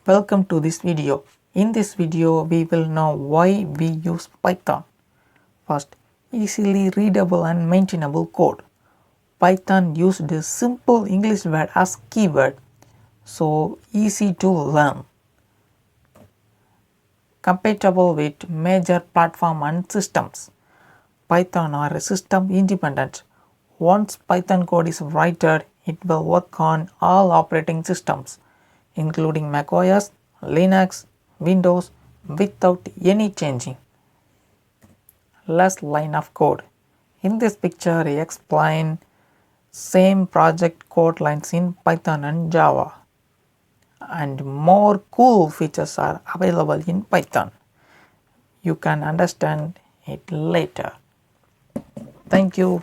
Welcome to this video. In this video we will know why we use Python. First, easily readable and maintainable code. Python used a simple English word as keyword, so easy to learn. Compatible with major platform and systems. Python are system independent. Once Python code is written, it will work on all operating systems, including macOS, Linux, Windows, without any changing. Less line of code. In this picture, I explain same project code lines in Python and Java, and more cool features are available in Python. You can understand it later. Thank you.